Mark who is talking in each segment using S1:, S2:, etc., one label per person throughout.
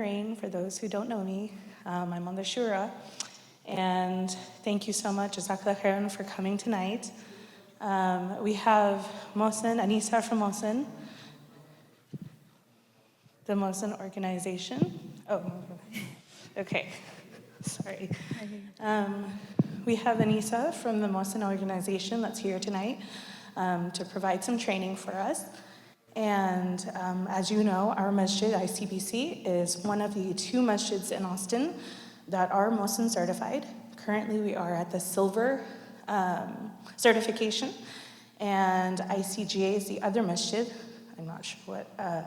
S1: For those who don't know me, I'm on the Shura, and thank you so much, Jazakallah khairan, for coming tonight. We have MUHSEN, Anisa from MUHSEN, the MUHSEN organization. Oh, okay, sorry. We have Anisa from the MUHSEN organization that's here tonight to provide some training for us. And as you know, our masjid, ICBC, is one of the 2 masjids in Austin that are MUHSEN certified. Currently, we are at the silver certification, and ICGA is the other masjid. I'm not sure what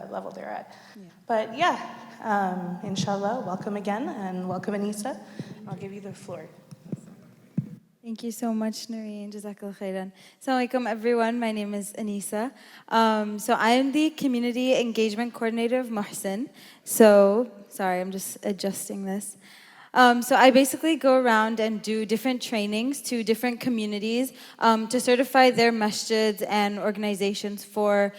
S1: level they're at. Yeah. But yeah, inshallah, welcome again, and welcome Anisa. I'll give you the floor.
S2: Thank you so much, Noreen. Jazakallah khairan. Assalamu alaikum, everyone. My name is Anisa. So I am the Community Engagement Coordinator of MUHSEN. So, sorry, I'm just adjusting this. So I basically go around and do different trainings to different communities to certify their masjids and organizations for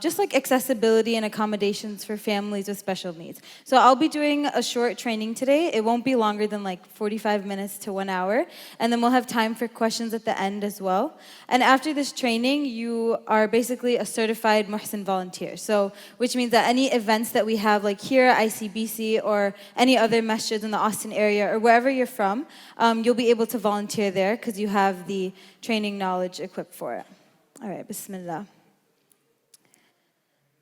S2: just like accessibility and accommodations for families with special needs. So I'll be doing a short training today. It won't be longer than like 45 minutes to 1 hour. And then we'll have time for questions at the end as well. And after this training, you are basically a certified MUHSEN Volunteer. So, which means that any events that we have like here at ICBC or any other masjids in the Austin area or wherever you're from, you'll be able to volunteer there because you have the training knowledge equipped for it. All right, Bismillah.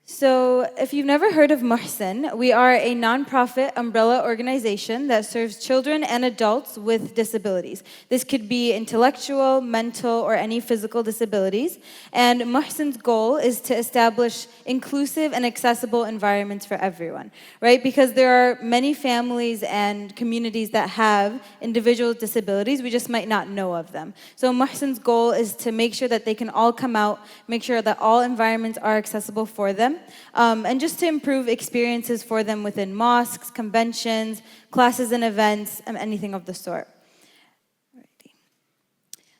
S2: So, if you've never heard of MUHSEN, we are a non-profit umbrella organization that serves children and adults with disabilities. This could be intellectual, mental, or any physical disabilities. And MUHSEN's goal is to establish inclusive and accessible environments for everyone, right? Because there are many families and communities that have individual with disabilities, we just might not know of them. So MUHSEN's goal is to make sure that they can all come out, make sure that all environments are accessible for them, and just to improve experiences for them within mosques, conventions, classes and events, and anything of the sort. Alrighty.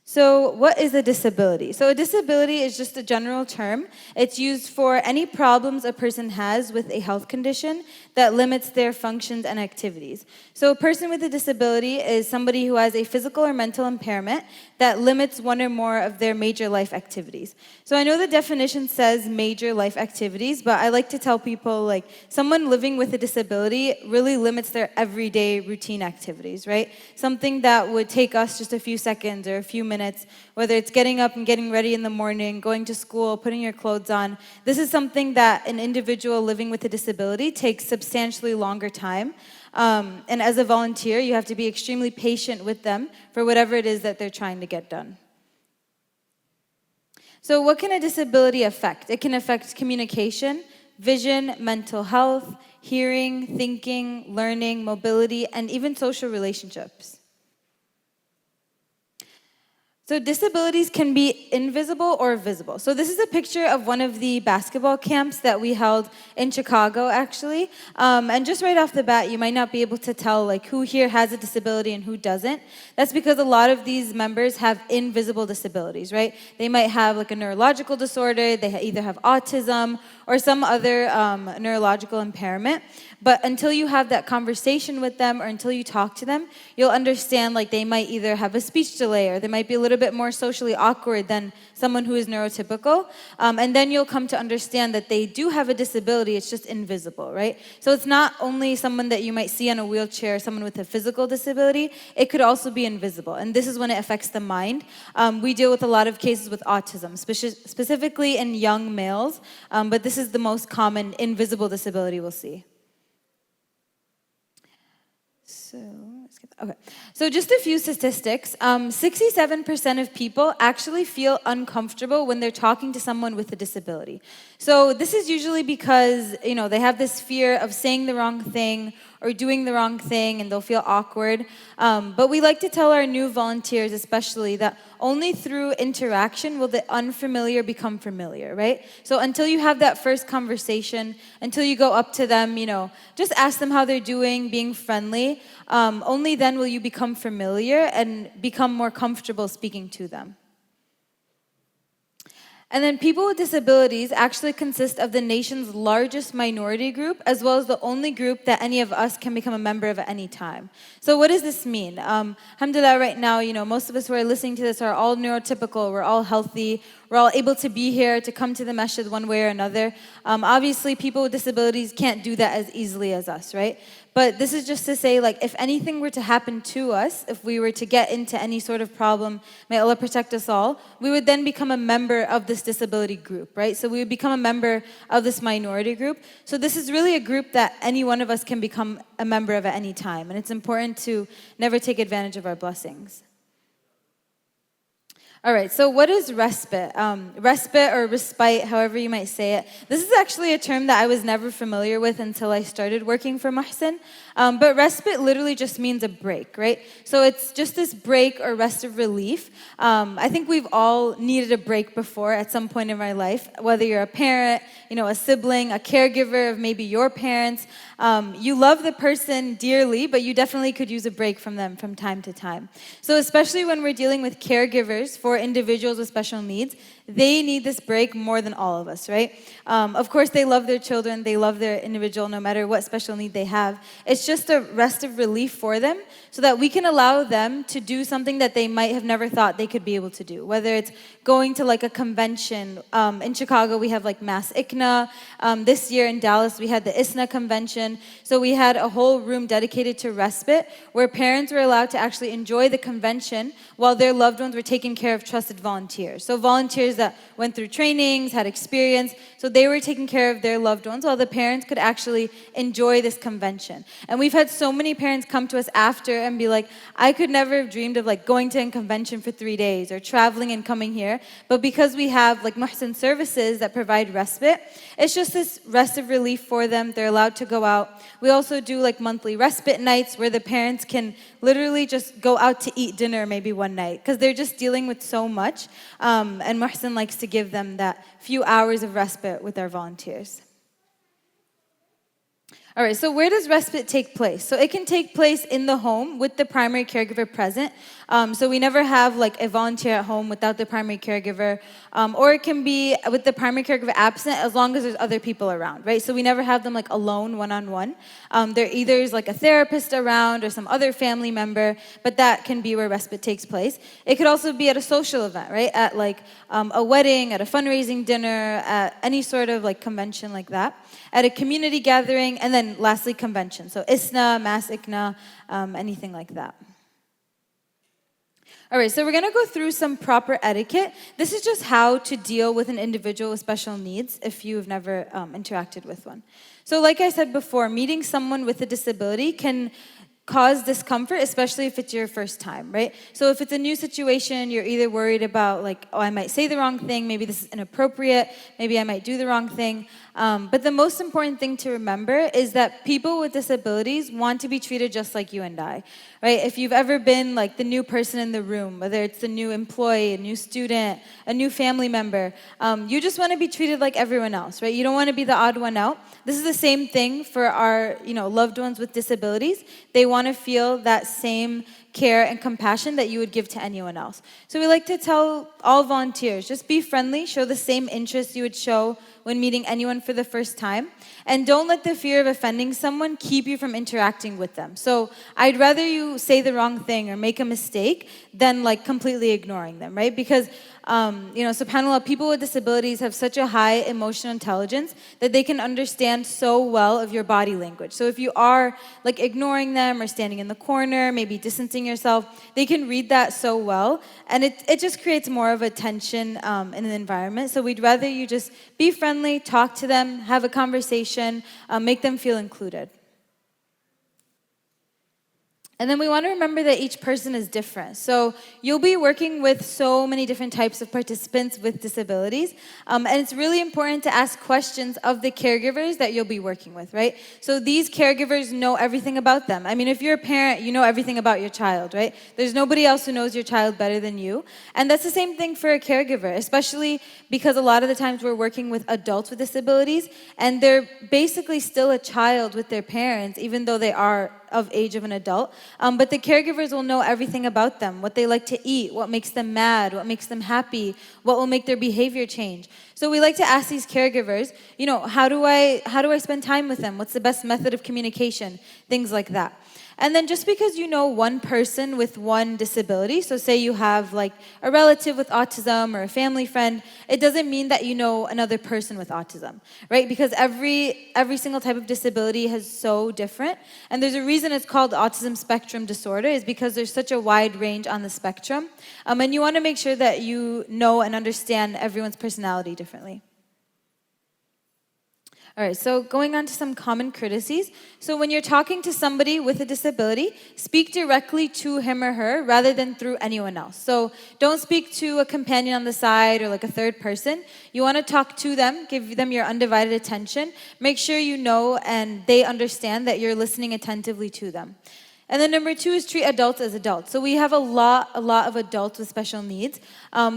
S2: So what is a disability? So a disability is just a general term. It's used for any problems a person has with a health condition that limits their functions and activities. So a person with a disability is somebody who has a physical or mental impairment that limits one or more of their major life activities. So I know the definition says major life activities, but I like to tell people like someone living with a disability really limits their everyday routine activities, right? Something that would take us just a few seconds or a few minutes, whether it's getting up and getting ready in the morning, going to school, putting your clothes on. This is something that an individual living with a disability takes substantially longer time. And as a volunteer, you have to be extremely patient with them for whatever it is that they're trying to get done. So what can a disability affect? It can affect communication, vision, mental health, hearing, thinking, learning, mobility, and even social relationships. So disabilities can be invisible or visible. So this is a picture of one of the basketball camps that we held in Chicago, actually. And just right off the bat, you might not be able to tell like who here has a disability and who doesn't. That's because a lot of these members have invisible disabilities, right? They might have like a neurological disorder, they either have autism or some other neurological impairment. But until you have that conversation with them or until you talk to them, you'll understand like they might either have a speech delay or they might be a little bit more socially awkward than someone who is neurotypical. And then you'll come to understand that they do have a disability, it's just invisible, right? So it's not only someone that you might see on a wheelchair, someone with a physical disability, it could also be invisible. And this is when it affects the mind. We deal with a lot of cases with autism, specifically in young males, but this is the most common invisible disability we'll see. So just a few statistics. 67% of people actually feel uncomfortable when they're talking to someone with a disability. So this is usually because, they have this fear of saying the wrong thing or doing the wrong thing and they'll feel awkward. But we like to tell our new volunteers especially that only through interaction will the unfamiliar become familiar, right? So until you have that first conversation, until you go up to them, just ask them how they're doing, being friendly, only then will you become familiar and become more comfortable speaking to them. And then people with disabilities actually consist of the nation's largest minority group, as well as the only group that any of us can become a member of at any time. So what does this mean? Alhamdulillah, right now, most of us who are listening to this are all neurotypical, we're all healthy, we're all able to be here, to come to the masjid one way or another. Obviously, people with disabilities can't do that as easily as us, right? But this is just to say, if anything were to happen to us, if we were to get into any sort of problem, may Allah protect us all, we would then become a member of this disability group, right? So we would become a member of this minority group. So this is really a group that any one of us can become a member of at any time. And it's important to never take advantage of our blessings. All right, so what is respite? Respite or respite, however you might say it. This is actually a term that I was never familiar with until I started working for MUHSEN. But respite literally just means a break, right? So it's just this break or rest of relief. I think we've all needed a break before at some point in our life, whether you're a parent, a sibling, a caregiver of maybe your parents. You love the person dearly, but you definitely could use a break from them from time to time. So especially when we're dealing with caregivers for individuals with special needs, they need this break more than all of us, right? Of course, they love their children, they love their individual, no matter what special need they have. It's just a rest of relief for them so that we can allow them to do something that they might have never thought they could be able to do. Whether it's going to a convention. In Chicago, we have Mass ICNA. This year in Dallas, we had the ISNA convention. So we had a whole room dedicated to respite where parents were allowed to actually enjoy the convention while their loved ones were taking care of trusted volunteers. So volunteers that went through trainings, had experience, so they were taking care of their loved ones while the parents could actually enjoy this convention. And we've had so many parents come to us after and be like, I could never have dreamed of going to a convention for 3 days or traveling and coming here. But because we have MUHSEN services that provide respite, it's just this rest of relief for them. They're allowed to go out. We also do monthly respite nights where the parents can literally just go out to eat dinner maybe one night because they're just dealing with so much. And MUHSEN likes to give them that few hours of respite with our volunteers. All right, so where does respite take place? So it can take place in the home with the primary caregiver present. So we never have a volunteer at home without the primary caregiver. Or it can be with the primary caregiver absent as long as there's other people around, right? So we never have them alone, one-on-one. There either is a therapist around or some other family member, but that can be where respite takes place. It could also be at a social event, right? At a wedding, at a fundraising dinner, at any sort of convention like that. At a community gathering, and then lastly, convention. So ISNA, Mass ICNA, anything like that. All right, so we're going to go through some proper etiquette. This is just how to deal with an individual with special needs if you've never interacted with one. So like I said before, meeting someone with a disability can cause discomfort, especially if it's your first time, right? So if it's a new situation, you're either worried about I might say the wrong thing, maybe this is inappropriate, maybe I might do the wrong thing. But the most important thing to remember is that people with disabilities want to be treated just like you and I, right? If you've ever been the new person in the room, whether it's the new employee, a new student, a new family member, you just want to be treated like everyone else, right? You don't want to be the odd one out. This is the same thing for our, loved ones with disabilities. They want to feel that same care and compassion that you would give to anyone else. So we like to tell all volunteers, just be friendly, show the same interest you would show when meeting anyone for the first time, and don't let the fear of offending someone keep you from interacting with them. So I'd rather you say the wrong thing or make a mistake than completely ignoring them, right? Because subhanAllah, people with disabilities have such a high emotional intelligence that they can understand so well of your body language. So if you are ignoring them or standing in the corner, maybe distancing yourself, they can read that so well, and it just creates more of a tension in the environment. So we'd rather you just be friendly, talk to them, have a conversation, make them feel included. And then we want to remember that each person is different. So you'll be working with so many different types of participants with disabilities. And it's really important to ask questions of the caregivers that you'll be working with, right? So these caregivers know everything about them. I mean, if you're a parent, you know everything about your child, right? There's nobody else who knows your child better than you. And that's the same thing for a caregiver, especially because a lot of the times we're working with adults with disabilities, and they're basically still a child with their parents, even though they are of age of an adult, but the caregivers will know everything about them, what they like to eat, what makes them mad, what makes them happy, what will make their behavior change. So we like to ask these caregivers, how do I spend time with them? What's the best method of communication? Things like that. And then just because you know one person with one disability, so say you have like a relative with autism or a family friend, it doesn't mean that you know another person with autism, right? Because every single type of disability is so different. And there's a reason it's called autism spectrum disorder, is because there's such a wide range on the spectrum. And you want to make sure that you know and understand everyone's personality differently. All right, so going on to some common courtesies. So when you're talking to somebody with a disability, speak directly to him or her rather than through anyone else. So don't speak to a companion on the side or like a third person. You want to talk to them, give them your undivided attention. Make sure you know and they understand that you're listening attentively to them. And then number 2 is treat adults as adults. So we have a lot of adults with special needs.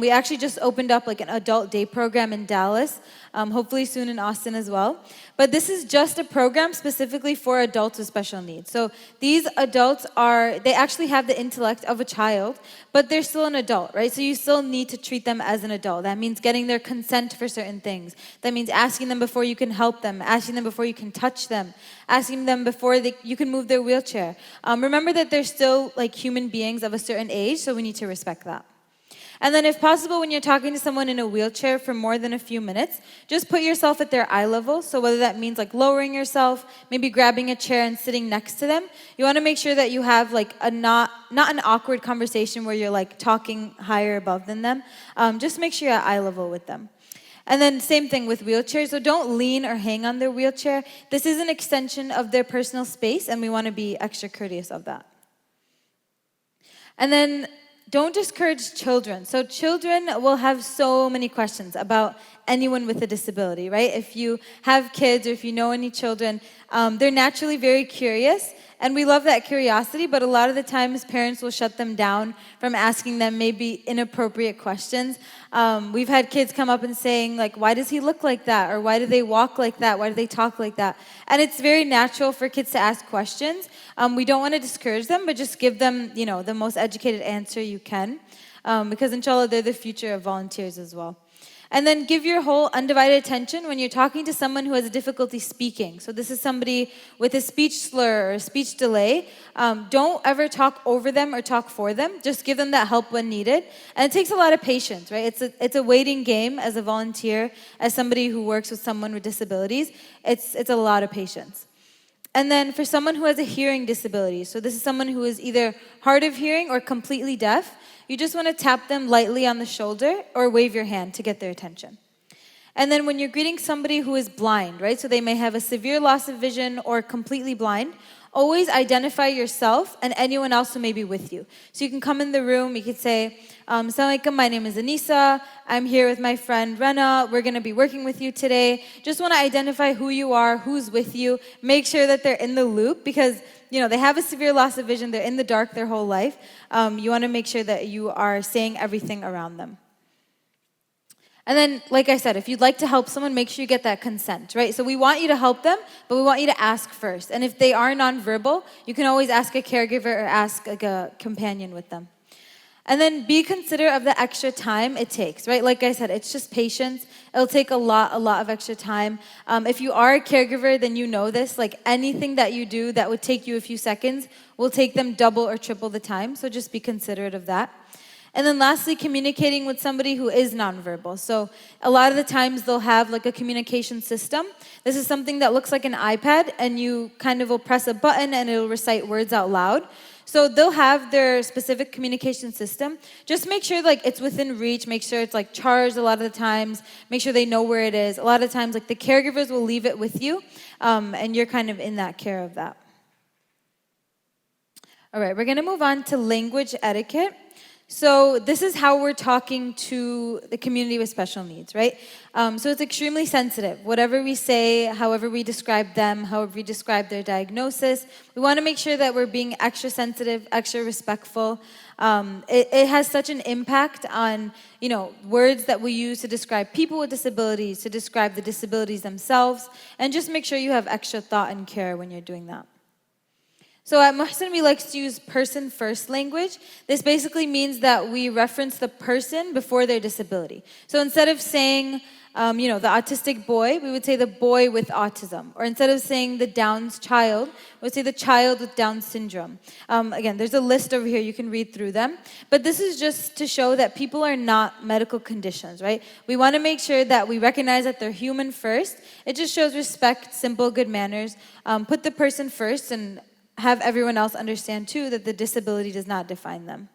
S2: We actually just opened up like an adult day program in Dallas, hopefully soon in Austin as well. But this is just a program specifically for adults with special needs. So these adults they actually have the intellect of a child, but they're still an adult, right? So you still need to treat them as an adult. That means getting their consent for certain things. That means asking them before you can help them, asking them before you can touch them, asking them before you can move their wheelchair. Remember that they're still like human beings of a certain age, so we need to respect that. And then if possible, when you're talking to someone in a wheelchair for more than a few minutes, just put yourself at their eye level. So whether that means like lowering yourself, maybe grabbing a chair and sitting next to them, you want to make sure that you have like a not an awkward conversation where you're like talking higher above than them. Just make sure you're at eye level with them. And then same thing with wheelchairs. So don't lean or hang on their wheelchair. This is an extension of their personal space, and we want to be extra courteous of that. And then don't discourage children. So children will have so many questions about anyone with a disability, right? If you have kids or if you know any children, they're naturally very curious. And we love that curiosity, but a lot of the times parents will shut them down from asking them maybe inappropriate questions. We've had kids come up and saying, like, why does he look like that? Or why do they walk like that? Why do they talk like that? And it's very natural for kids to ask questions. We don't want to discourage them, but just give them, the most educated answer you can. Because inshallah, they're the future of volunteers as well. And then give your whole undivided attention when you're talking to someone who has a difficulty speaking. So this is somebody with a speech slur or a speech delay. Don't ever talk over them or talk for them. Just give them that help when needed. And it takes a lot of patience, right? It's a waiting game as a volunteer, as somebody who works with someone with disabilities. It's a lot of patience. And then for someone who has a hearing disability, so this is someone who is either hard of hearing or completely deaf, you just want to tap them lightly on the shoulder or wave your hand to get their attention. And then when you're greeting somebody who is blind, right, so they may have a severe loss of vision or completely blind, always identify yourself and anyone else who may be with you. So you can come in the room, you could say, Assalamu alaikum, my name is Anisa, I'm here with my friend Rana, we're going to be working with you today. Just want to identify who you are, who's with you, make sure that they're in the loop because they have a severe loss of vision, they're in the dark their whole life. You want to make sure that you are saying everything around them. And then, like I said, if you'd like to help someone, make sure you get that consent, right? So we want you to help them, but we want you to ask first. And if they are nonverbal, you can always ask a caregiver or ask like a companion with them. And then be considerate of the extra time it takes, right? Like I said, it's just patience. It'll take a lot of extra time. If you are a caregiver, then you know this. Like anything that you do that would take you a few seconds will take them double or triple the time. So just be considerate of that. And then lastly, communicating with somebody who is nonverbal. So a lot of the times they'll have like a communication system. This is something that looks like an iPad and you kind of will press a button and it'll recite words out loud. So they'll have their specific communication system. Just make sure like it's within reach. Make sure it's like charged a lot of the times. Make sure they know where it is. A lot of times like the caregivers will leave it with you and you're kind of in that care of that. All right, we're going to move on to language etiquette. So this is how we're talking to the community with special needs, right? So it's extremely sensitive. Whatever we say, however we describe them, however we describe their diagnosis, we want to make sure that we're being extra sensitive, extra respectful. It has such an impact on, words that we use to describe people with disabilities, to describe the disabilities themselves, and just make sure you have extra thought and care when you're doing that. So at MUHSEN, we like to use person-first language. This basically means that we reference the person before their disability. So instead of saying, the autistic boy, we would say the boy with autism. Or instead of saying the Down's child, we would say the child with Down syndrome. Again, there's a list over here. You can read through them. But this is just to show that people are not medical conditions, right? We want to make sure that we recognize that they're human first. It just shows respect, simple, good manners. Put the person first and have everyone else understand too that the disability does not define them.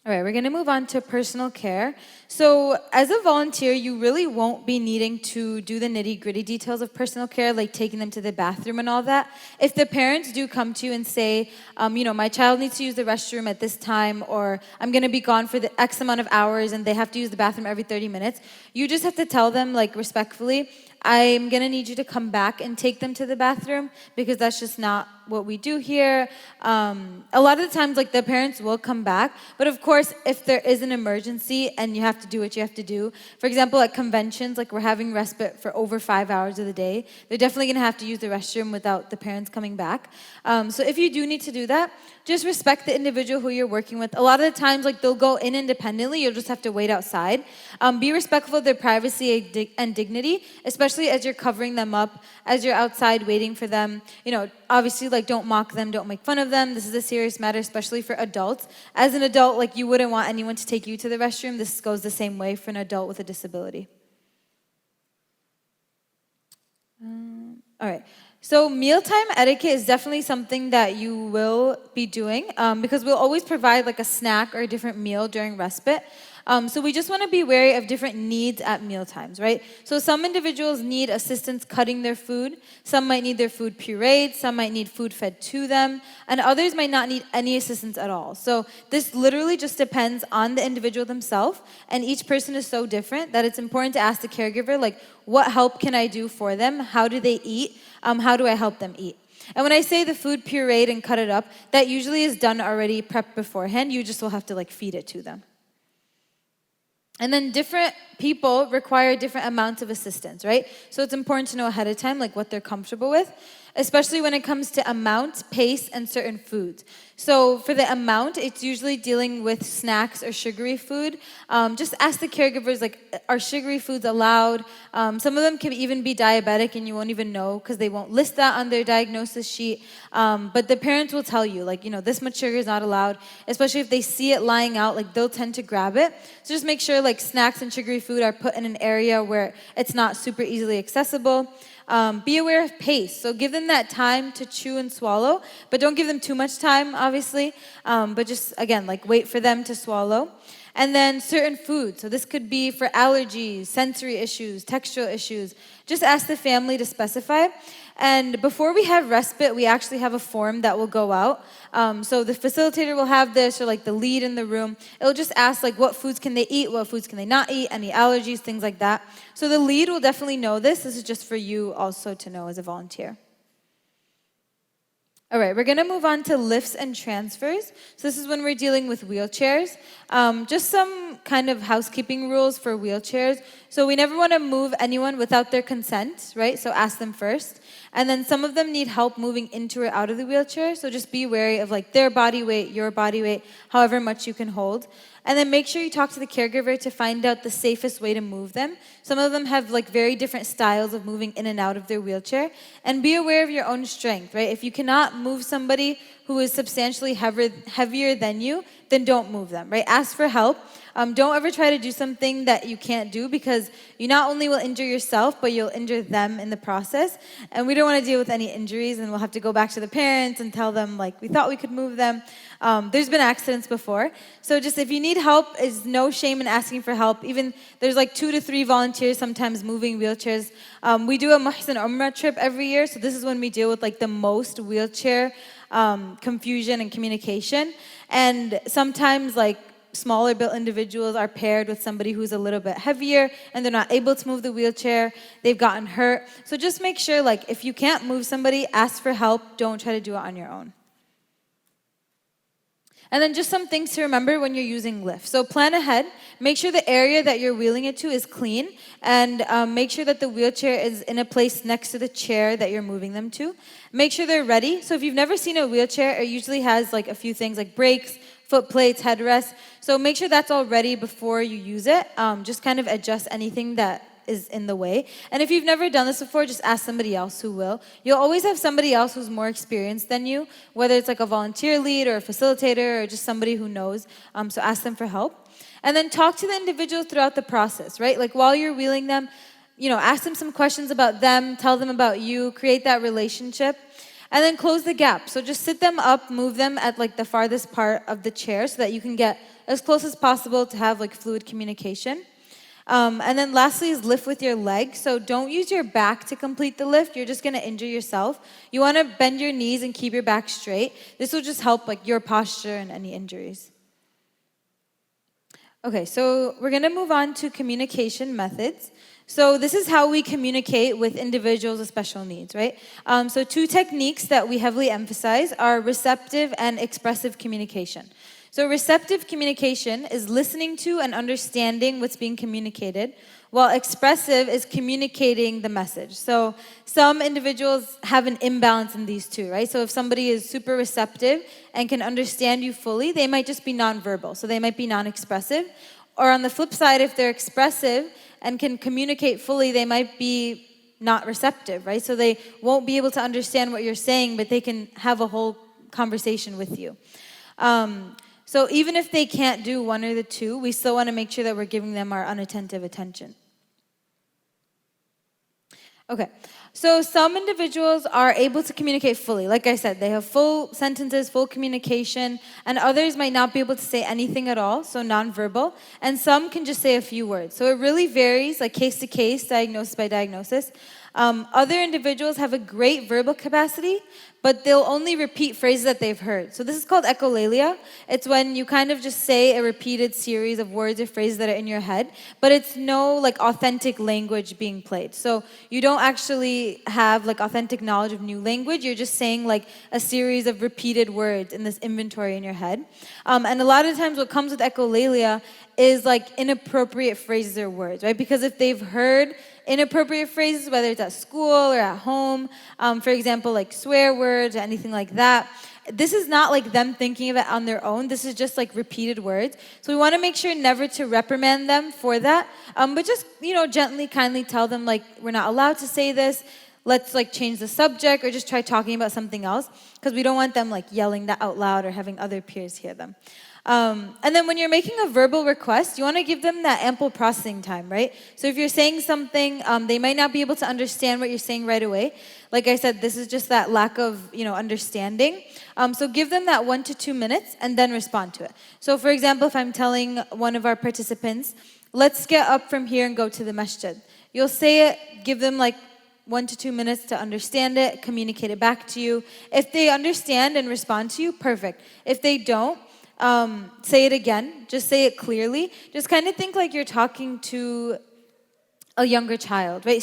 S2: All right, we're going to move on to personal care. So as a volunteer, you really won't be needing to do the nitty-gritty details of personal care, like taking them to the bathroom and all that. If the parents do come to you and say, my child needs to use the restroom at this time, or I'm going to be gone for the X amount of hours and they have to use the bathroom every 30 minutes, you just have to tell them, like, respectfully, I'm going to need you to come back and take them to the bathroom because that's just not what we do here. A lot of the times, like, the parents will come back. But of course, if there is an emergency and you have to do what you have to do, for example, at conventions, like we're having respite for over 5 hours of the day, they're definitely going to have to use the restroom without the parents coming back. So if you do need to do that, just respect the individual who you're working with. A lot of the times, like, they'll go in independently. You'll just have to wait outside. Be respectful of their privacy and dignity, especially as you're covering them up, as you're outside waiting for them. Obviously, like, don't mock them, don't make fun of them. This is a serious matter, especially for adults. As an adult, like, you wouldn't want anyone to take you to the restroom. This goes the same way for an adult with a disability. All right. So mealtime etiquette is definitely something that you will be doing because we'll always provide like a snack or a different meal during respite. So we just want to be wary of different needs at mealtimes, right? So some individuals need assistance cutting their food. Some might need their food pureed. Some might need food fed to them. And others might not need any assistance at all. So this literally just depends on the individual themselves. And each person is so different that it's important to ask the caregiver, like, what help can I do for them? How do they eat? How do I help them eat? And when I say the food pureed and cut it up, that usually is done already, prepped beforehand. You just will have to, like, feed it to them. And then different people require different amounts of assistance, right? So it's important to know ahead of time, like, what they're comfortable with, especially when it comes to amount, pace, and certain foods. So for the amount, it's usually dealing with snacks or sugary food. Just ask the caregivers, like, are sugary foods allowed? Some of them can even be diabetic and you won't even know because they won't list that on their diagnosis sheet. But the parents will tell you, like, this much sugar is not allowed, especially if they see it lying out, like, they'll tend to grab it. So just make sure, like, snacks and sugary food are put in an area where it's not super easily accessible. Be aware of pace. So give them that time to chew and swallow, but don't give them too much time, obviously. But just, again, like, wait for them to swallow. And then certain foods. So this could be for allergies, sensory issues, textural issues. Just ask the family to specify. And before we have respite, we actually have a form that will go out. So the facilitator will have this, or like the lead in the room. It'll just ask, like, what foods can they eat, what foods can they not eat, any allergies, things like that. So the lead will definitely know this. This is just for you also to know as a volunteer. All right, we're going to move on to lifts and transfers. So this is when we're dealing with wheelchairs. Just some kind of housekeeping rules for wheelchairs. So we never want to move anyone without their consent, right? So ask them first. And then some of them need help moving into or out of the wheelchair. So just be wary of, like, their body weight, your body weight, however much you can hold. And then make sure you talk to the caregiver to find out the safest way to move them. Some of them have, like, very different styles of moving in and out of their wheelchair. And be aware of your own strength, right? If you cannot move somebody who is substantially heavier than you, then don't move them, right? Ask for help. Don't ever try to do something that you can't do, because you not only will injure yourself, but you'll injure them in the process. And we don't want to deal with any injuries, and we'll have to go back to the parents and tell them, like, we thought we could move them. There's been accidents before. So just, if you need help, is no shame in asking for help. Even there's like 2 to 3 volunteers sometimes moving wheelchairs. We do a MUHSEN Umrah trip every year. So this is when we deal with, like, the most wheelchair confusion and communication. And sometimes, like, smaller built individuals are paired with somebody who's a little bit heavier and they're not able to move the wheelchair. They've gotten hurt. So just make sure, like, if you can't move somebody, ask for help. Don't try to do it on your own. And then just some things to remember when you're using lift. So plan ahead. Make sure the area that you're wheeling it to is clean, and make sure that the wheelchair is in a place next to the chair that you're moving them to. Make sure they're ready. So if you've never seen a wheelchair, it usually has like a few things like brakes, foot plates, headrests. So make sure that's all ready before you use it. Just kind of adjust anything that is in the way. And if you've never done this before, just ask somebody else who will. You'll always have somebody else who's more experienced than you, whether it's like a volunteer lead or a facilitator or just somebody who knows. So ask them for help. And then talk to the individual throughout the process, right? Like while you're wheeling them, ask them some questions about them, tell them about you, create that relationship. And then close the gap. So just sit them up, move them at like the farthest part of the chair so that you can get as close as possible to have like fluid communication. And then lastly is lift with your legs. So don't use your back to complete the lift. You're just going to injure yourself. You want to bend your knees and keep your back straight. This will just help like your posture and any injuries. Okay, so we're going to move on to communication methods. So this is how we communicate with individuals with special needs, right? So 2 techniques that we heavily emphasize are receptive and expressive communication. So receptive communication is listening to and understanding what's being communicated, while expressive is communicating the message. So some individuals have an imbalance in these two, right? So if somebody is super receptive and can understand you fully, they might just be nonverbal. So they might be non-expressive. Or on the flip side, if they're expressive and can communicate fully, they might be not receptive, right? So they won't be able to understand what you're saying, but they can have a whole conversation with you. So even if they can't do one or the two, we still want to make sure that we're giving them our unattentive attention. Okay, so some individuals are able to communicate fully. Like I said, they have full sentences, full communication, and others might not be able to say anything at all, so nonverbal, and some can just say a few words. So it really varies, like case to case, diagnosis by diagnosis. Other individuals have a great verbal capacity, but they'll only repeat phrases that they've heard. So this is called echolalia. It's when you kind of just say a repeated series of words or phrases that are in your head, but it's no like authentic language being played. So you don't actually have like authentic knowledge of new language. You're just saying like a series of repeated words in this inventory in your head. And a lot of times what comes with echolalia is like inappropriate phrases or words, right? Because if they've heard inappropriate phrases, whether it's at school or at home, for example, like swear words or anything like that, this is not like them thinking of it on their own. This is just like repeated words. So we want to make sure never to reprimand them for that, but just, gently, kindly tell them like, we're not allowed to say this. Let's like change the subject or just try talking about something else, because we don't want them like yelling that out loud or having other peers hear them. And then when you're making a verbal request, you want to give them that ample processing time, right? So if you're saying something, they might not be able to understand what you're saying right away. Like I said, this is just that lack of, understanding. So give them that 1 to 2 minutes and then respond to it. So for example, if I'm telling one of our participants, let's get up from here and go to the masjid. You'll say it, give them like 1 to 2 minutes to understand it, communicate it back to you. If they understand and respond to you, perfect. If they don't, say it again. Just say it clearly. Just kind of think like you're talking to a younger child, right?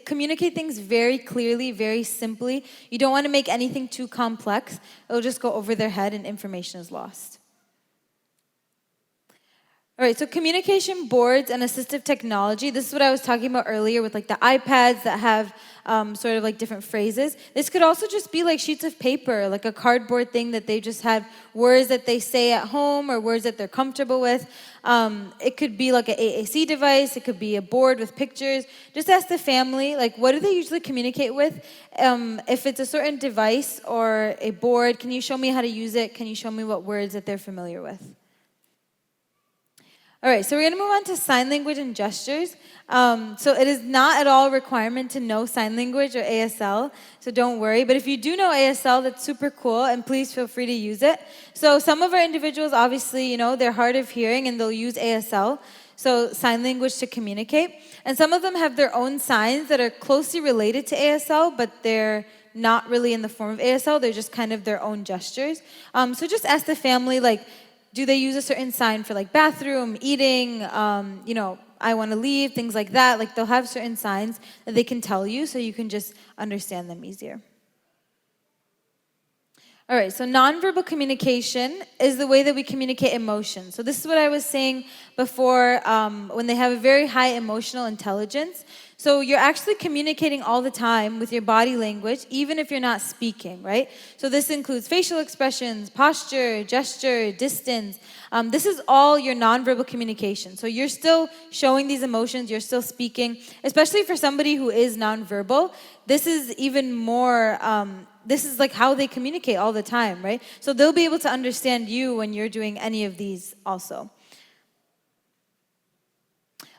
S2: Communicate things very clearly, very simply. You don't want to make anything too complex. It'll just go over their head and information is lost. All right, so communication boards and assistive technology. This is what I was talking about earlier with like the iPads that have sort of like different phrases. This could also just be like sheets of paper, like a cardboard thing that they just have words that they say at home or words that they're comfortable with. It could be like an AAC device. It could be a board with pictures. Just ask the family, like, what do they usually communicate with? If it's a certain device or a board, can you show me how to use it? Can you show me what words that they're familiar with? All right, so we're going to move on to sign language and gestures. So it is not at all a requirement to know sign language or ASL, so don't worry. But if you do know ASL, that's super cool, and please feel free to use it. So some of our individuals, obviously, they're hard of hearing, and they'll use ASL, so sign language to communicate. And some of them have their own signs that are closely related to ASL, but they're not really in the form of ASL. They're just kind of their own gestures. So just ask the family, like, do they use a certain sign for like bathroom, eating, I want to leave, things like that. Like they'll have certain signs that they can tell you so you can just understand them easier. All right, so nonverbal communication is the way that we communicate emotion. So this is what I was saying before, when they have a very high emotional intelligence. So you're actually communicating all the time with your body language, even if you're not speaking, right? So this includes facial expressions, posture, gesture, distance. This is all your nonverbal communication. So you're still showing these emotions, you're still speaking, especially for somebody who is nonverbal. This is even more, this is like how they communicate all the time, right? So they'll be able to understand you when you're doing any of these also.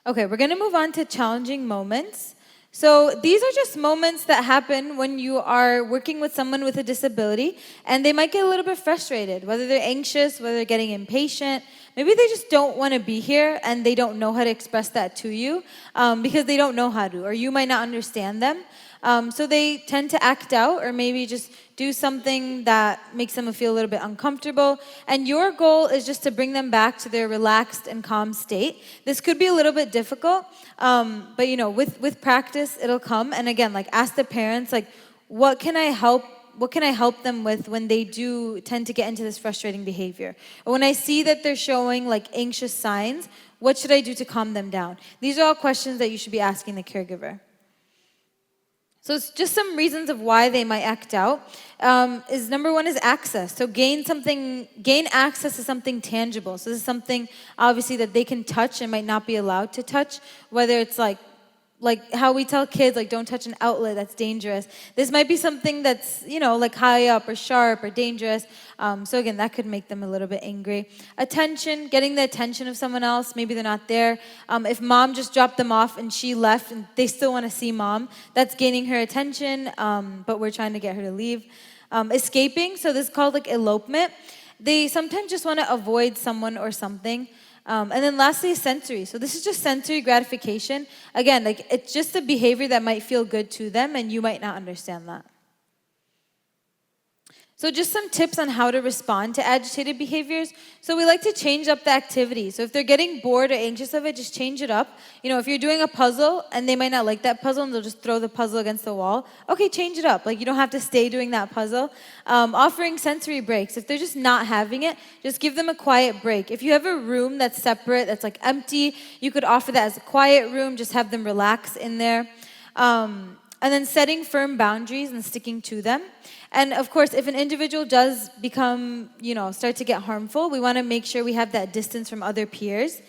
S2: Okay, we're going to move on to challenging moments. So these are just moments that happen when you are working with someone with a disability, and they might get a little bit frustrated, whether they're anxious, whether they're getting impatient. Maybe they just don't want to be here, and they don't know how to express that to you because they don't know how to, or you might not understand them. So they tend to act out or maybe just do something that makes them feel a little bit uncomfortable. And your goal is just to bring them back to their relaxed and calm state. This could be a little bit difficult, but with practice, it'll come. And again, like ask the parents, like, what can I help them with when they do tend to get into this frustrating behavior? Or when I see that they're showing like anxious signs, what should I do to calm them down? These are all questions that you should be asking the caregiver. So it's just some reasons of why they might act out. Is number one is access. So gain access to something tangible. So this is something obviously that they can touch and might not be allowed to touch, whether it's like how we tell kids, like, don't touch an outlet, that's dangerous. This might be something that's, like high up or sharp or dangerous. So again, that could make them a little bit angry. Attention, getting the attention of someone else. Maybe they're not there. If mom just dropped them off and she left and they still want to see mom, that's gaining her attention, but we're trying to get her to leave. Escaping, so this is called like elopement. They sometimes just want to avoid someone or something. And then lastly, sensory. So this is just sensory gratification. Again, like it's just a behavior that might feel good to them and you might not understand that. So just some tips on how to respond to agitated behaviors. So we like to change up the activity. So if they're getting bored or anxious of it, just change it up. If you're doing a puzzle and they might not like that puzzle and they'll just throw the puzzle against the wall, okay, change it up. Like you don't have to stay doing that puzzle. Offering sensory breaks. If they're just not having it, just give them a quiet break. If you have a room that's separate, that's like empty, you could offer that as a quiet room, just have them relax in there. And then setting firm boundaries and sticking to them. And of course, if an individual does become, start to get harmful, we want to make sure we have that distance from other peers.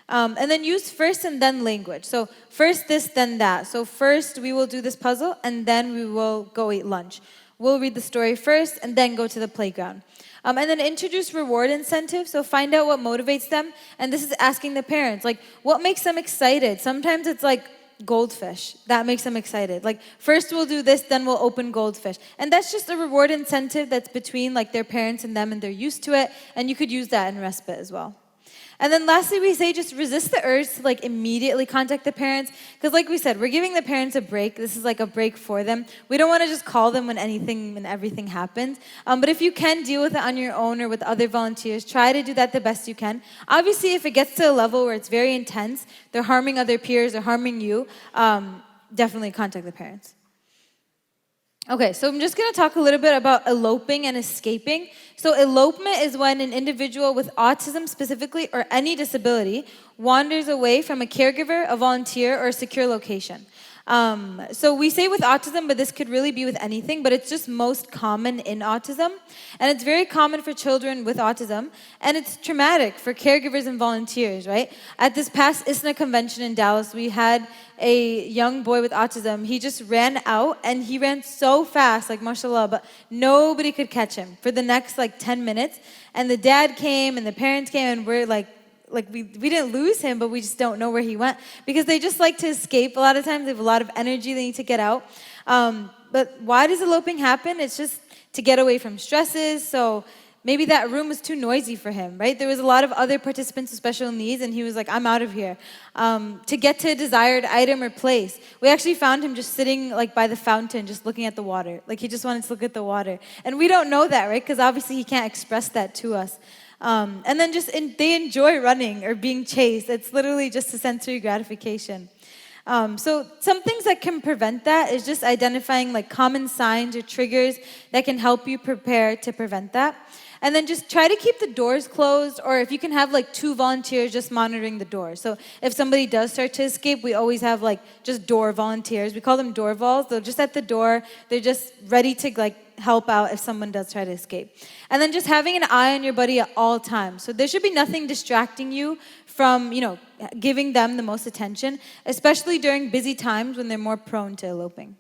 S2: And then use first and then language. So first this, then that. So first we will do this puzzle and then we will go eat lunch. We'll read the story first and then go to the playground. And then introduce reward incentives. So find out what motivates them. And this is asking the parents, like, what makes them excited? Sometimes it's like, goldfish. That makes them excited. Like, first we'll do this, then we'll open goldfish. And that's just a reward incentive that's between like their parents and them, and they're used to it. And you could use that in respite as well. And then lastly, we say just resist the urge to like immediately contact the parents. Because like we said, we're giving the parents a break. This is like a break for them. We don't want to just call them when everything happens. But if you can deal with it on your own or with other volunteers, try to do that the best you can. Obviously, if it gets to a level where it's very intense, they're harming other peers, they're harming you, definitely contact the parents. Okay, so I'm just going to talk a little bit about eloping and escaping. So elopement is when an individual with autism specifically or any disability wanders away from a caregiver, a volunteer, or a secure location. So we say with autism, but this could really be with anything, but it's just most common in autism. And it's very common for children with autism. And it's traumatic for caregivers and volunteers, right? At this past ISNA convention in Dallas, we had a young boy with autism. He just ran out and he ran so fast, like mashallah, but nobody could catch him for the next like 10 minutes. And the dad came and the parents came and we're like we didn't lose him, but we just don't know where he went because they just like to escape. A lot of times they have a lot of energy they need to get out. But why does eloping happen? It's just to get away from stresses. So maybe that room was too noisy for him, right? There was a lot of other participants with special needs and he was like, I'm out of here. To get to a desired item or place. We actually found him just sitting like by the fountain, just looking at the water. Like he just wanted to look at the water. And we don't know that, right? Because obviously he can't express that to us. And then they enjoy running or being chased. It's literally just a sensory gratification. So some things that can prevent that is just identifying like common signs or triggers that can help you prepare to prevent that. And then just try to keep the doors closed, or if you can have like 2 volunteers just monitoring the door. So if somebody does start to escape, we always have like just door volunteers. We call them door vols. They're just at the door. They're just ready to like help out if someone does try to escape. And then just having an eye on your buddy at all times. So there should be nothing distracting you from, giving them the most attention, especially during busy times when they're more prone to eloping.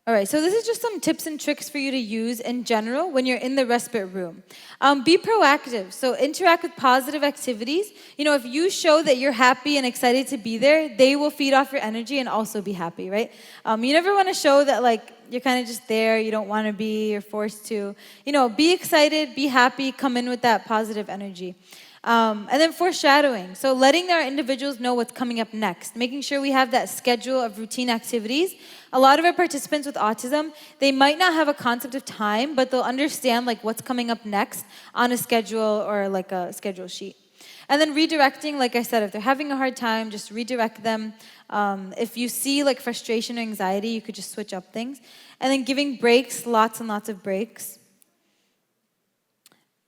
S2: All right, so this is just some tips and tricks for you to use in general when you're in the respite room. Be proactive, so interact with positive activities. If you show that you're happy and excited to be there, they will feed off your energy and also be happy, right? You never want to show that like you're kind of just there, you don't want to be, you're forced to. Be excited, be happy, come in with that positive energy. And then foreshadowing, so letting our individuals know what's coming up next, making sure we have that schedule of routine activities. A lot of our participants with autism, they might not have a concept of time, but they'll understand like what's coming up next on a schedule or like a schedule sheet. And then redirecting, like I said, if they're having a hard time, just redirect them. If you see like frustration or anxiety, you could just switch up things. And then giving breaks, lots and lots of breaks.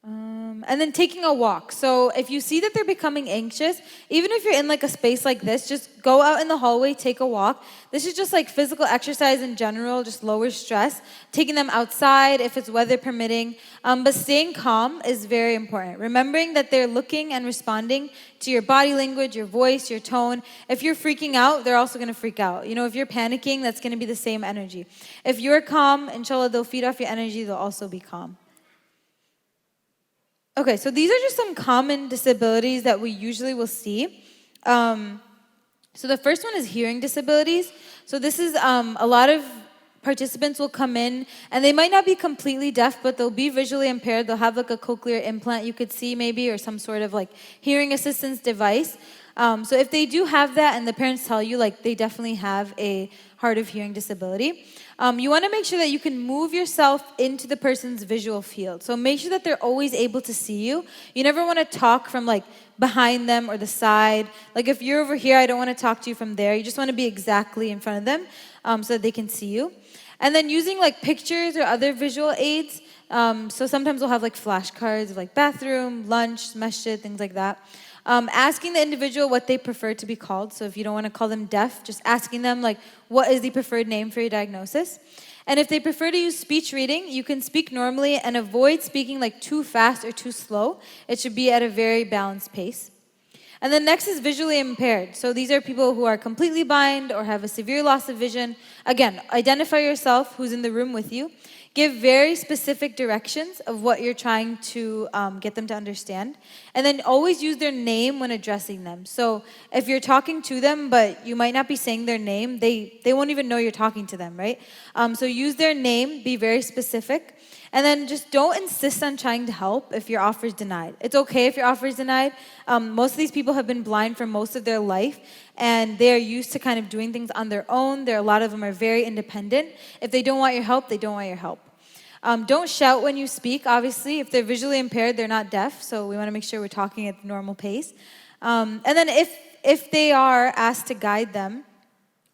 S2: And then taking a walk. So if you see that they're becoming anxious, even if you're in like a space like this, just go out in the hallway, take a walk. This is just like physical exercise in general, just lowers stress. Taking them outside if it's weather permitting. But staying calm is very important. Remembering that they're looking and responding to your body language, your voice, your tone. If you're freaking out, they're also going to freak out. If you're panicking, that's going to be the same energy. If you're calm, inshallah, they'll feed off your energy, they'll also be calm. Okay, so these are just some common disabilities that we usually will see. So the first one is hearing disabilities. So this is a lot of participants will come in and they might not be completely deaf, but they'll be visually impaired. They'll have like a cochlear implant you could see maybe, or some sort of like hearing assistance device. So if they do have that and the parents tell you like they definitely have a hard of hearing disability, you want to make sure that you can move yourself into the person's visual field. So make sure that they're always able to see you. You never want to talk from like behind them or the side. Like if you're over here, I don't want to talk to you from there. You just want to be exactly in front of them so that they can see you. And then using like pictures or other visual aids. So sometimes we'll have like flashcards of like bathroom, lunch, masjid, things like that. Asking the individual what they prefer to be called. So if you don't want to call them deaf, just asking them like, what is the preferred name for your diagnosis? And if they prefer to use speech reading, you can speak normally and avoid speaking like too fast or too slow. It should be at a very balanced pace. And then next is visually impaired. So these are people who are completely blind or have a severe loss of vision. Again, identify yourself, who's in the room with you. Give very specific directions of what you're trying to get them to understand. And then always use their name when addressing them. So if you're talking to them, but you might not be saying their name, they won't even know you're talking to them, right? So use their name, be very specific. And then just don't insist on trying to help if your offer is denied. It's okay if your offer is denied. Most of these people have been blind for most of their life, and they're used to kind of doing things on their own. A lot of them are very independent. If they don't want your help, they don't want your help. Don't shout when you speak, obviously. If they're visually impaired, they're not deaf, so we want to make sure we're talking at the normal pace. And then if they are asked to guide them,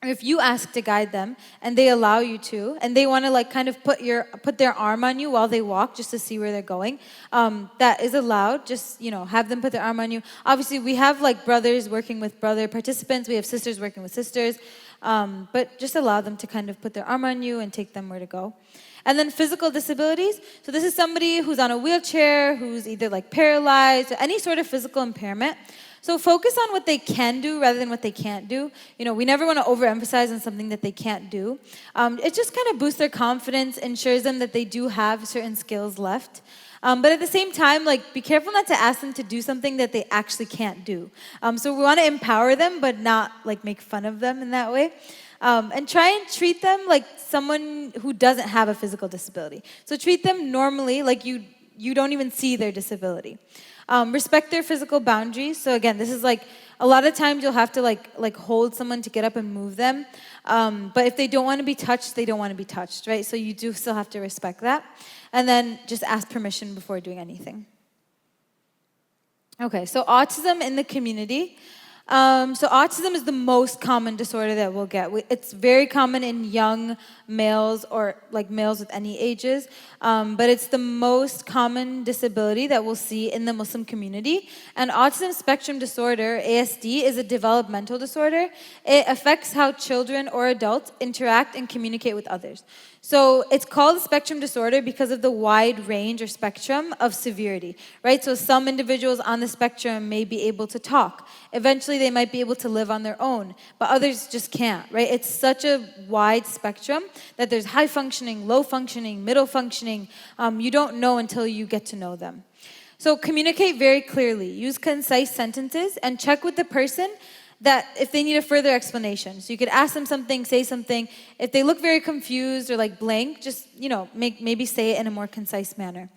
S2: or if you ask to guide them and they allow you to, and they want to like kind of put their arm on you while they walk just to see where they're going, that is allowed. Just, have them put their arm on you. Obviously, we have like brothers working with brother participants. We have sisters working with sisters. But just allow them to kind of put their arm on you and take them where to go. And then physical disabilities. So this is somebody who's on a wheelchair, who's either like paralyzed or any sort of physical impairment. So focus on what they can do rather than what they can't do. We never want to overemphasize on something that they can't do. It just kind of boosts their confidence, ensures them that they do have certain skills left. But at the same time, be careful not to ask them to do something that they actually can't do. So we want to empower them, but not make fun of them in that way. And try and treat them like someone who doesn't have a physical disability. So treat them normally, like you don't even see their disability. Respect their physical boundaries. So again, this is a lot of times you'll have to hold someone to get up and move them. But if they don't want to be touched, they don't want to be touched, right? So you do still have to respect that. And then just ask permission before doing anything. Okay, so autism in the community. So autism is the most common disorder that we'll get. It's very common in young males or like males with any ages, but it's the most common disability that we'll see in the Muslim community. And autism spectrum disorder, ASD, is a developmental disorder. It affects how children or adults interact and communicate with others. So it's called a spectrum disorder because of the wide range or spectrum of severity, right? So some individuals on the spectrum may be able to talk. Eventually they might be able to live on their own, but others just can't, right? It's such a wide spectrum that there's high functioning, low functioning, middle functioning. You don't know until you get to know them. So communicate very clearly. Use concise sentences and check with the person that if they need a further explanation. So you could ask them something, say something. If they look very confused or like blank, just, maybe say it in a more concise manner.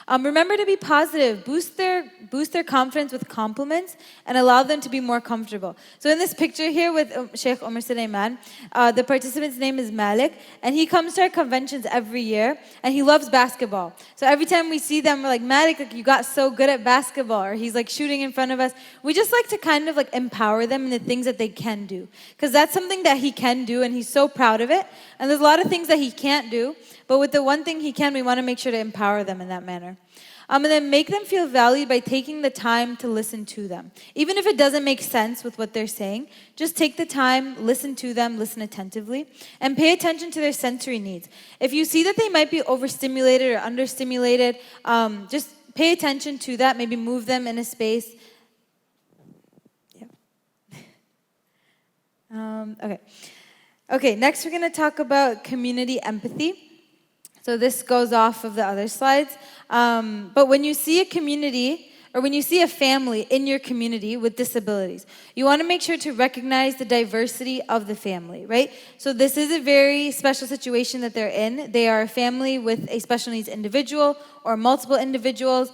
S2: Remember to be positive. Boost their confidence with compliments and allow them to be more comfortable. So in this picture here with Sheikh Omar Sulaiman, the participant's name is Malik, and he comes to our conventions every year, and he loves basketball. So every time we see them, we're like, Malik, like, you got so good at basketball, or he's like shooting in front of us. We just like to kind of like empower them in the things that they can do, because that's something that he can do, and he's so proud of it. And there's a lot of things that he can't do, but with the one thing he can, we want to make sure to empower them in that manner. And then make them feel valued by taking the time to listen to them. Even if it doesn't make sense with what they're saying, just take the time, listen to them, listen attentively, and pay attention to their sensory needs. If you see that they might be overstimulated or understimulated, just pay attention to that, maybe move them in a space. Yeah. Okay, next we're going to talk about community empathy. So this goes off of the other slides. But when you see a community, or when you see a family in your community with disabilities, you want to make sure to recognize the diversity of the family, right? So this is a very special situation that they're in. They are a family with a special needs individual or multiple individuals.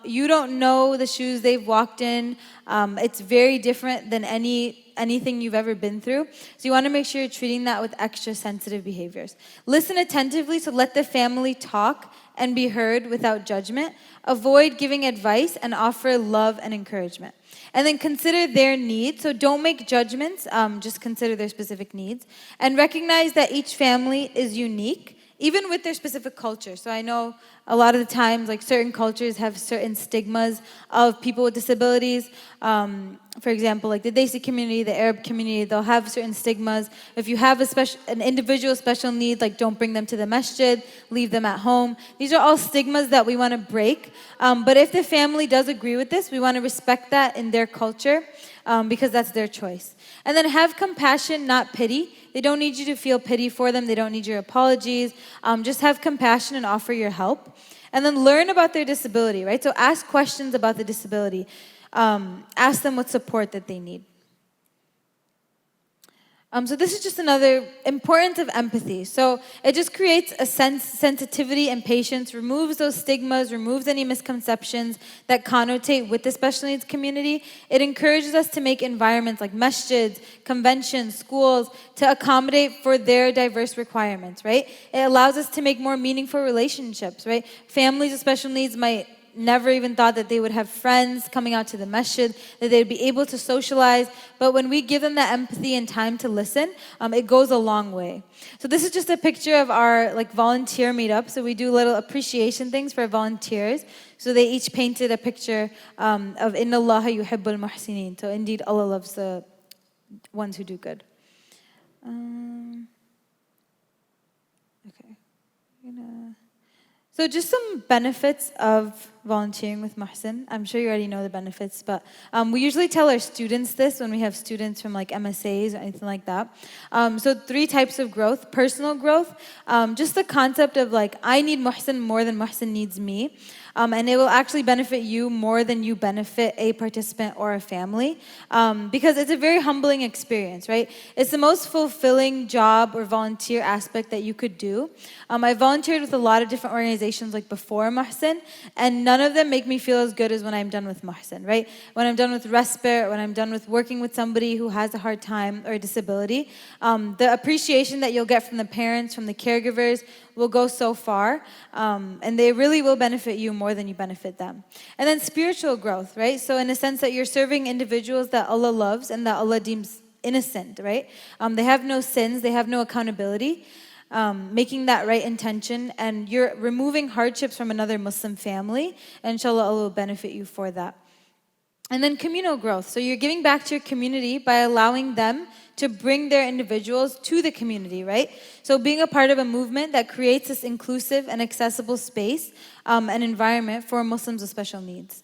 S2: You don't know the shoes they've walked in. It's very different than anything you've ever been through. So you want to make sure you're treating that with extra sensitive behaviors. Listen attentively, so let the family talk and be heard without judgment. Avoid giving advice and offer love and encouragement. And then consider their needs. So don't make judgments, just consider their specific needs. And recognize that each family is unique, even with their specific culture. So I know a lot of the times, like certain cultures have certain stigmas of people with disabilities. For example, like the Desi community, the Arab community, they'll have certain stigmas. If you have an individual special need, like don't bring them to the masjid, leave them at home. These are all stigmas that we want to break. But if the family does agree with this, we want to respect that in their culture, because that's their choice. And then have compassion, not pity. They don't need you to feel pity for them. They don't need your apologies. Just have compassion and offer your help. And then learn about their disability, right? So ask questions about the disability. Ask them what support that they need. So this is just another importance of empathy. So it just creates a sensitivity and patience, removes those stigmas, removes any misconceptions that connotate with the special needs community. It encourages us to make environments like masjids, conventions, schools, to accommodate for their diverse requirements, right? It allows us to make more meaningful relationships, right? Families with special needs might never even thought that they would have friends coming out to the masjid, that they'd be able to socialize. But when we give them that empathy and time to listen, it goes a long way. So this is just a picture of our volunteer meetup. So we do little appreciation things for volunteers. So they each painted a picture of Inna Allaha yuhibbul muhsinin. So indeed, Allah loves the ones who do good. So just some benefits of volunteering with MUHSEN. I'm sure you already know the benefits, but we usually tell our students this when we have students from MSAs or anything like that. So 3 types of growth. Personal growth, just the concept of I need MUHSEN more than MUHSEN needs me. And it will actually benefit you more than you benefit a participant or a family, because it's a very humbling experience, right? It's the most fulfilling job or volunteer aspect that you could do. I volunteered with a lot of different organizations before MUHSEN, and none none of them make me feel as good as when I'm done with MUHSEN, right? When I'm done with Respite, when I'm done with working with somebody who has a hard time or a disability, the appreciation that you'll get from the parents, from the caregivers, will go so far, and they really will benefit you more than you benefit them. And then spiritual growth, right? So in a sense that you're serving individuals that Allah loves and that Allah deems innocent, right? They have no sins, they have no accountability. Making that right intention, and you're removing hardships from another Muslim family, and inshallah Allah will benefit you for that. And then communal growth. So you're giving back to your community by allowing them to bring their individuals to the community, right? So being a part of a movement that creates this inclusive and accessible space and environment for Muslims with special needs.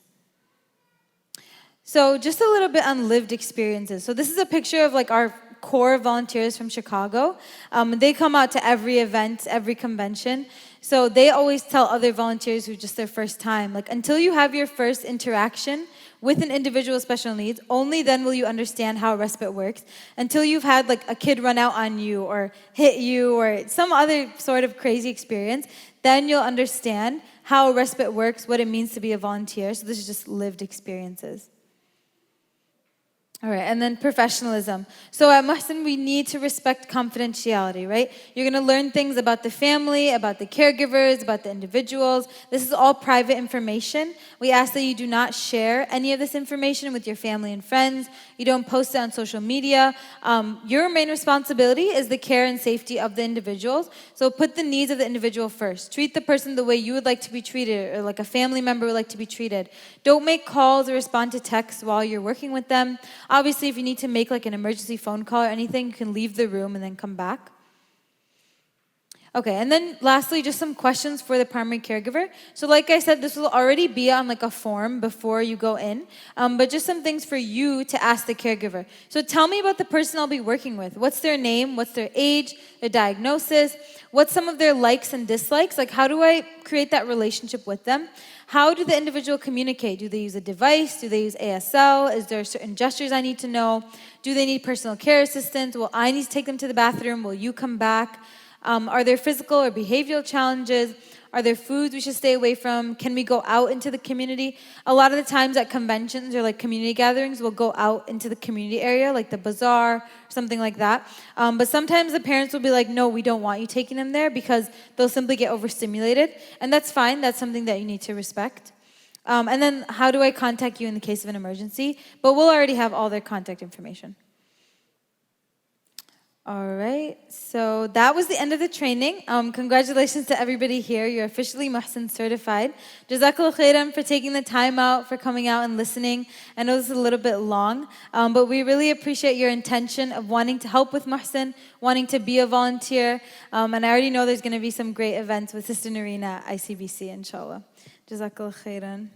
S2: So just a little bit on lived experiences. So this is a picture of like our core volunteers from Chicago. They come out to every event, every convention. So they always tell other volunteers who just their first time, like until you have your first interaction with an individual with special needs, only then will you understand how respite works. Until you've had like a kid run out on you or hit you or some other sort of crazy experience, then you'll understand how respite works, what it means to be a volunteer. So this is just lived experiences. All right, and then professionalism. So at MUHSEN, we need to respect confidentiality, right? You're going to learn things about the family, about the caregivers, about the individuals. This is all private information. We ask that you do not share any of this information with your family and friends. You don't post it on social media. Your main responsibility is the care and safety of the individuals. So put the needs of the individual first. Treat the person the way you would like to be treated, or like a family member would like to be treated. Don't make calls or respond to texts while you're working with them. Obviously, if you need to make like an emergency phone call or anything, you can leave the room and then come back. Okay, and then lastly, just some questions for the primary caregiver. So like I said, this will already be on like a form before you go in, but just some things for you to ask the caregiver. So tell me about the person I'll be working with. What's their name? What's their age? Their diagnosis? What's some of their likes and dislikes? Like how do I create that relationship with them? How do the individual communicate? Do they use a device? Do they use ASL? Is there certain gestures I need to know? Do they need personal care assistance? Will I need to take them to the bathroom? Will you come back? Are there physical or behavioral challenges? Are there foods we should stay away from? Can we go out into the community? A lot of the times at conventions or like community gatherings, we'll go out into the community area, like the bazaar, or something like that. But sometimes the parents will be like, no, we don't want you taking them there because they'll simply get overstimulated. And that's fine. That's something that you need to respect. And then how do I contact you in the case of an emergency? But we'll already have all their contact information. All right, so that was the end of the training. Congratulations to everybody here. You're officially MUHSEN certified. Jazakallah khairan for taking the time out, for coming out and listening. I know this is a little bit long, but we really appreciate your intention of wanting to help with MUHSEN, wanting to be a volunteer. And I already know there's going to be some great events with Sister Narina at ICBC, inshallah. Jazakallah khairan.